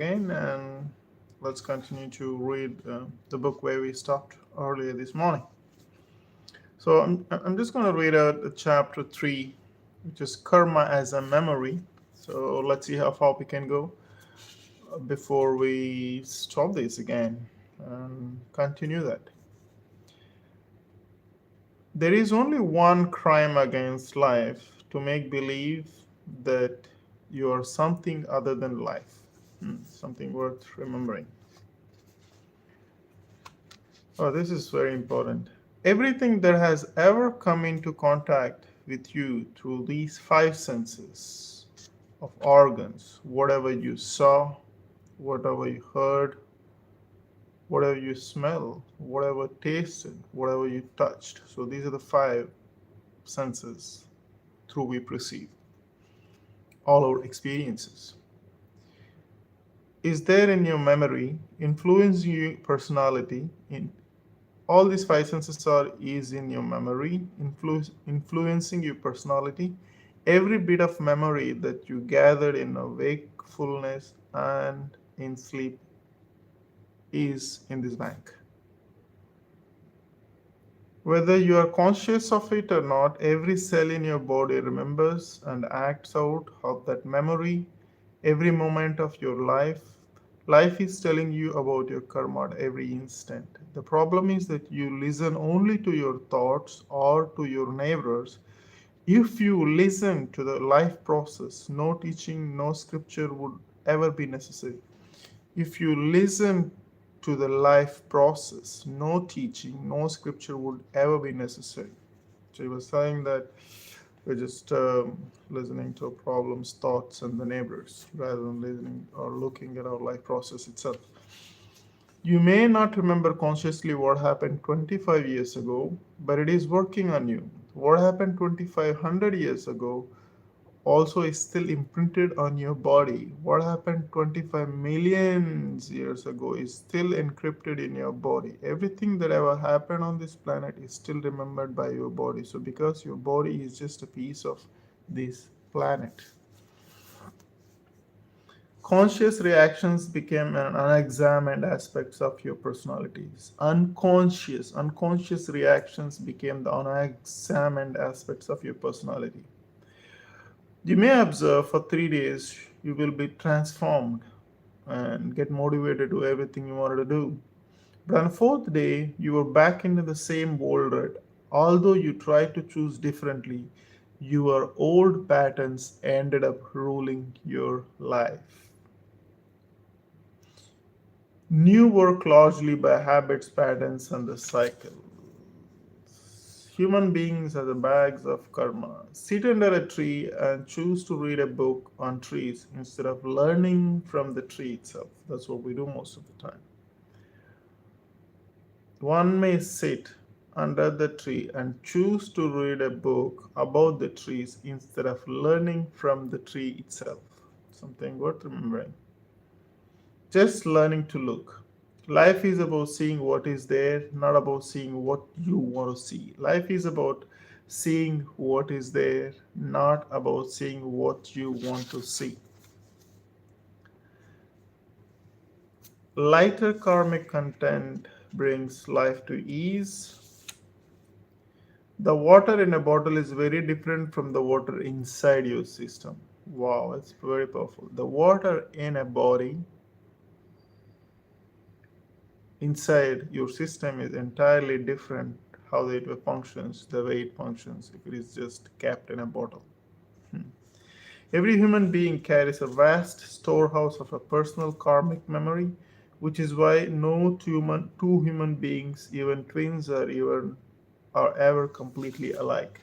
again, and let's continue to read the book where we stopped earlier this morning. So I'm just going to read out chapter 3, which is Karma as a Memory. So let's see how far we can go before we stop this again and continue that. There is only one crime against life: to make believe that you are something other than life. Something worth remembering. Oh, this is very important. Everything that has ever come into contact with you through these five senses of organs, whatever you saw, whatever you heard, whatever you smelled, whatever tasted, whatever you touched. So these are the five senses through we perceive all our experiences. Is there in your memory, influencing your personality in all these five senses are is in your memory, influencing your personality. Every bit of memory that you gathered in a wakefulness and in sleep is in this bank. Whether you are conscious of it or not, every cell in your body remembers and acts out of that memory every moment of your life. Life is telling you about your karma at every instant. The problem is that you listen only to your thoughts or to your neighbors. If you listen to the life process, no teaching, no scripture would ever be necessary. If you listen to the life process, no teaching, no scripture would ever be necessary. So he was saying that we're just listening to problems, thoughts, and the neighbors rather than listening or looking at our life process itself. You may not remember consciously what happened 25 years ago, but it is working on you. What happened 2500 years ago also is still imprinted on your body. What happened 25 million years ago is still encrypted in your body. Everything that ever happened on this planet is still remembered by your body. So, because your body is just a piece of this planet, conscious reactions became an unexamined aspects of your personalities. Unconscious reactions became the unexamined aspects of your personality. You may observe for 3 days you will be transformed and get motivated to do everything you wanted to do. But on the fourth day, you are back into the same old rut. Although you try to choose differently, your old patterns ended up ruling your life. New work largely by habits, patterns, and the cycle. Human beings are the bags of karma. Sit under a tree and choose to read a book on trees instead of learning from the tree itself. That's what we do most of the time. One may sit under the tree and choose to read a book about the trees instead of learning from the tree itself. Something worth remembering. Just learning to look. Life is about seeing what is there, not about seeing what you want to see. Life is about seeing what is there, not about seeing what you want to see. Lighter karmic content brings life to ease. The water in a bottle is very different from the water inside your system. Wow, it's very powerful. The water in a body inside your system is entirely different how it functions, the way it functions if it is just kept in a bottle. Every human being carries a vast storehouse of a personal karmic memory, which is why no two human beings, even twins, are ever completely alike.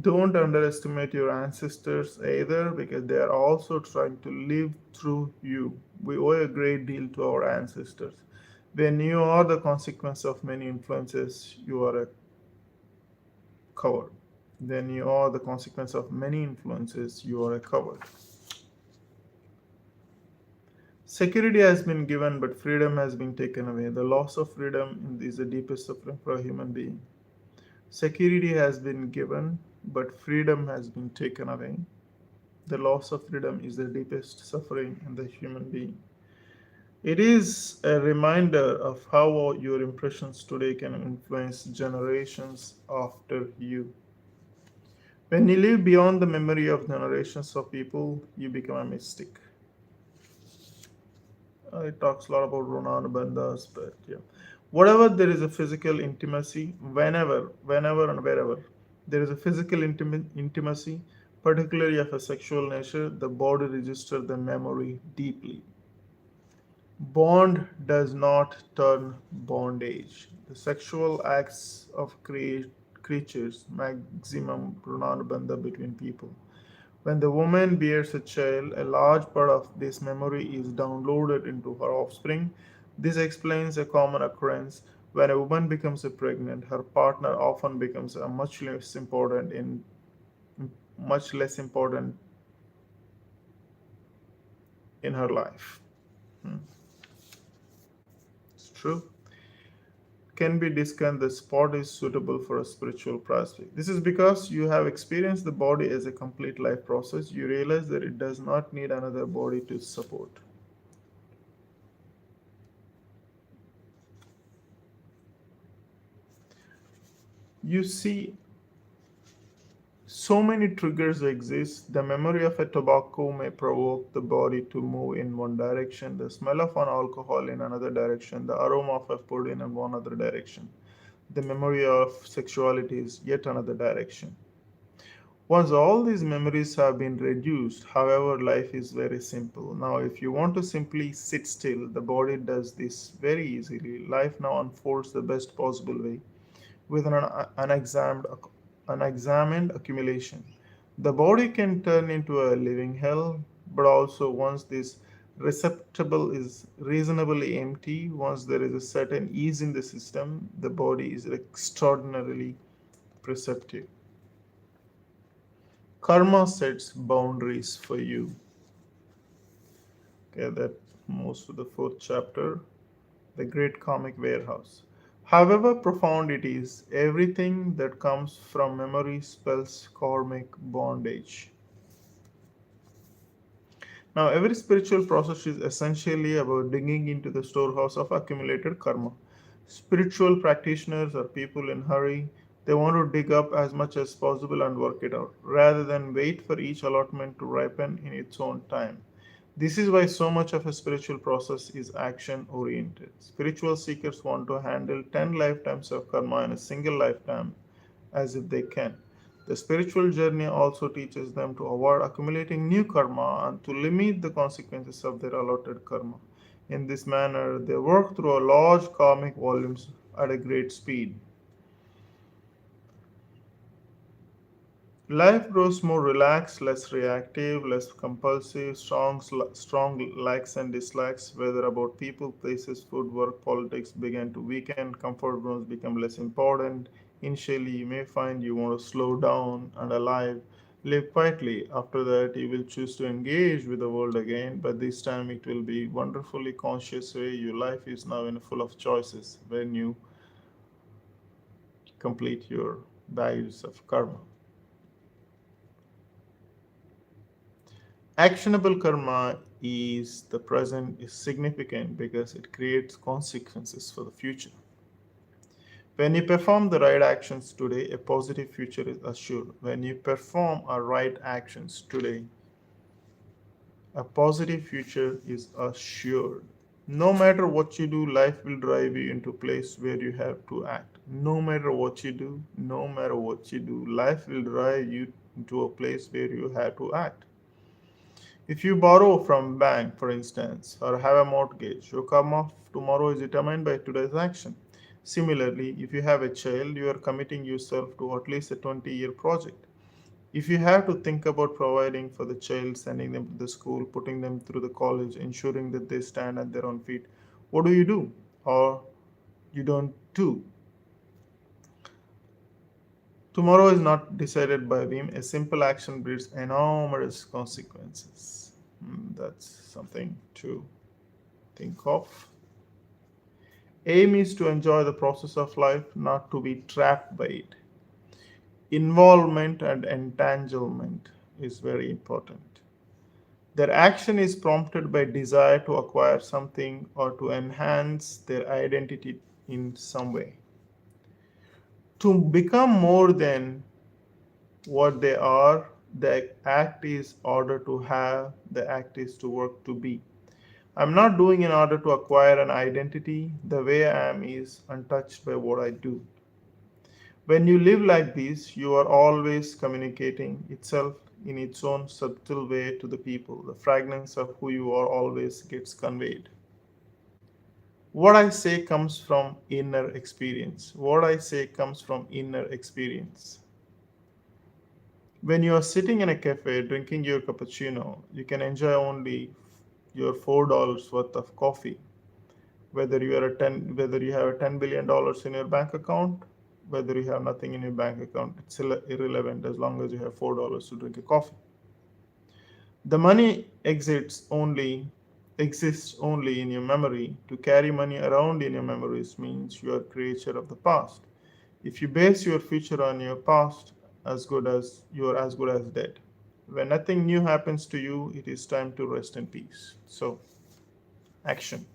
Don't underestimate your ancestors either, because they are also trying to live through you. We owe a great deal to our ancestors. When you are the consequence of many influences, you are a coward. Then you are the consequence of many influences, you are a coward. Security has been given, but freedom has been taken away. The loss of freedom is the deepest suffering for a human being. Security has been given, but freedom has been taken away. The loss of freedom is the deepest suffering in the human being. It is a reminder of how your impressions today can influence generations after you. When you live beyond the memory of generations of people, you become a mystic. It talks a lot about Ronan Bandhas, but yeah. Whatever there is a physical intimacy, whenever and wherever there is a physical intimacy, particularly of a sexual nature, the body registers the memory deeply. Bond does not turn bondage. The sexual acts of creatures maximum pranabandha between people. When the woman bears a child, a large part of this memory is downloaded into her offspring. This explains a common occurrence. When a woman becomes pregnant, her partner often becomes a much less important in her life. Hmm. It's true. Can be discussed the spot is suitable for a spiritual prospect. This is because you have experienced the body as a complete life process. You realize that it does not need another body to support. You see, so many triggers exist. The memory of a tobacco may provoke the body to move in one direction, the smell of an alcohol in another direction, the aroma of a food in one other direction. The memory of sexuality is yet another direction. Once all these memories have been reduced, however, life is very simple. Now, if you want to simply sit still, the body does this very easily. Life now unfolds the best possible way with an unexamined accumulation. The body can turn into a living hell, but also once this receptacle is reasonably empty, once there is a certain ease in the system, the body is extraordinarily perceptive. Karma sets boundaries for you. Okay, that moves to the fourth chapter, the great karmic warehouse. However profound it is, everything that comes from memory spells karmic bondage. Now, every spiritual process is essentially about digging into the storehouse of accumulated karma. Spiritual practitioners are people in hurry. They want to dig up as much as possible and work it out, rather than wait for each allotment to ripen in its own time. This is why so much of a spiritual process is action oriented. Spiritual seekers want to handle 10 lifetimes of karma in a single lifetime as if they can. The spiritual journey also teaches them to avoid accumulating new karma and to limit the consequences of their allotted karma. In this manner, they work through a large karmic volumes at a great speed. Life grows more relaxed, less reactive, less compulsive, strong likes and dislikes, whether about people, places, food, work, politics, begin to weaken, comfort zones become less important. Initially, you may find you want to slow down and alive, live quietly. After that, you will choose to engage with the world again, but this time it will be wonderfully conscious way. Your life is now in full of choices when you complete your bags of karma. Actionable karma is the present is significant because it creates consequences for the future. When you perform the right actions today, a positive future is assured. When you perform our right actions today, a positive future is assured. No matter what you do, life will drive you into a place where you have to act. No matter what you do, life will drive you into a place where you have to act. If you borrow from bank, for instance, or have a mortgage, your karma of tomorrow is determined by today's action. Similarly, if you have a child, you are committing yourself to at least a 20-year project. If you have to think about providing for the child, sending them to the school, putting them through the college, ensuring that they stand on their own feet, what do you do? Or you don't do? Tomorrow is not decided by whim. A simple action breeds enormous consequences. That's something to think of. Aim is to enjoy the process of life, not to be trapped by it. Involvement and entanglement is very important. Their action is prompted by desire to acquire something or to enhance their identity in some way. To become more than what they are, the act is order to have, the act is to work to be. I'm not doing in order to acquire an identity. The way I am is untouched by what I do. When you live like this, you are always communicating itself in its own subtle way to the people. The fragrance of who you are always gets conveyed. What I say comes from inner experience. What I say comes from inner experience. When you are sitting in a cafe drinking your cappuccino, you can enjoy only your $4 worth of coffee. Whether you have $10 billion in your bank account, whether you have nothing in your bank account, it's irrelevant as long as you have $4 to drink a coffee. The money exists only in your memory. To carry money around in your memories means you are a creature of the past. If you base your future on your past, you are as good as dead. When nothing new happens to you, it is time to rest in peace. So, action.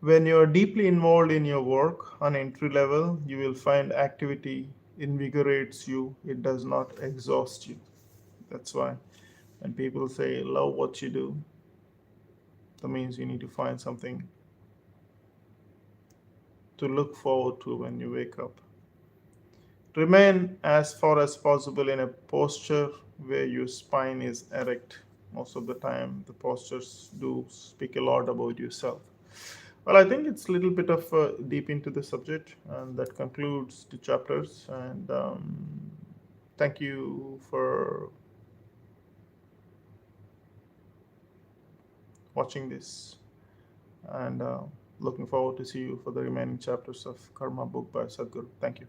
When you are deeply involved in your work on entry level, you will find activity invigorates you, it does not exhaust you. That's why when people say love what you do, that means you need to find something to look forward to when you wake up. Remain as far as possible in a posture where your spine is erect. Most of the time, the postures do speak a lot about yourself. Well, I think it's a little bit of deep into the subject, and that concludes the chapters. And thank you for watching this, and looking forward to see you for the remaining chapters of Karma book by Sadhguru. Thank you.